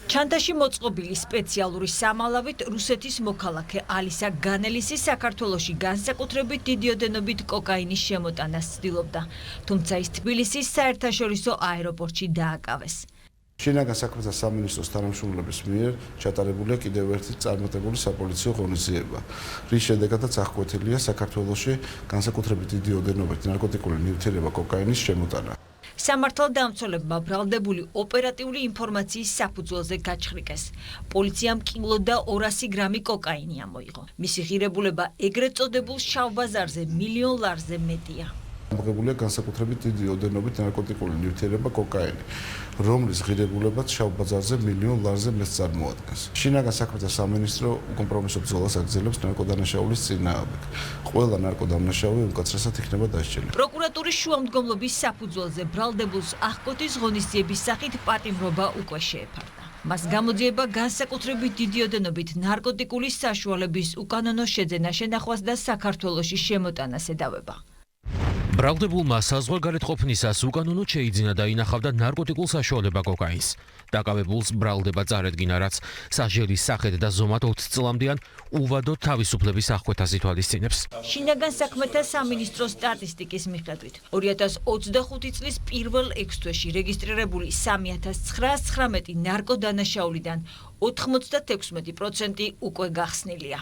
ჩანთაში მოწყობილი სპეციალური სამალავით რუსეთის მოქალაქე ალისა განელისი საქართველოში განსაკუთრებით დიდი ოდენობით კოკაინის შემოტანას ცდილობდა, თუმცა ის თბილისის საერთაშორისო აეროპორტში დააკავეს. შინაგან საქმეთა სამინისტროს თანამშრომლების მიერ ჩატარებულია კიდევ ერთი წარმატებული საპოლიციო ღონისძიება, რის შედეგადაც აღკვეთილია საქართველოში განსაკუთრებით დიდი ოდენობით ნარკოტიკული ნივთიერება კოკაინის შემოტანა. სამართალდამცველებმა ბრალდებული ოპერატიული ინფორმაციის საფუძველზე გაჩხრიკეს. პოლიციამ კილო და 200 გრამი კოკაინი ამოიღო. მისი ღირებულება ეგრეთ წოდებულ შავ ბაზარზე $1,000,000 ლარზე მეტია. ამოღებულია განსაკუთრებით დიდი ოდენობით ნარკოტიკული ნივთიერება კოკაინი, რომლის ღირებულებაც შავ ბაზარზე $1,000,000 ლარზე მეტს წარმოადგენს. შინაგან საქმეთა სამინისტრო უკომპრომისო ბრძოლას აგრძელებს ნარკოდანაშაულის წინააღმდეგ. ყველა ნარკოდანაშაული უმკაცრესად იქნება დასჯილი. პროკურატურის შუამდგომლობის საფუძველზე ბრალდებულს აღკვეთის ღონისძიების სახით პატიმრობა უკვე შეეფარდა. მას გამოძიება განსაკუთრებით დიდი ოდენობით ნარკოტიკული საშუალების უკანონო შეძენა შენახვას და საქართველოში შემოტანას ედავება. ბრალდებულმა საზღვარგარეთ ყოფნისას უკანონოდ შეიძინა და ინახავდა ნარკოტიკულ საშუალება კოკაინს. დაკავებულს ბრალდება წარედგინა, რაც სასჯელის სახედ და ზომად 20 წლამდე უვადო თავისუფლების აღკვეთას ითვალისწინებს. შინაგან საქმეთა სამინისტროს სტატისტიკის მიხედვით 2025 წლის პირველ 6 თვეში რეგისტრირებული 3919 ნარკოდანაშაულიდან 96% უკვე გახსნილია.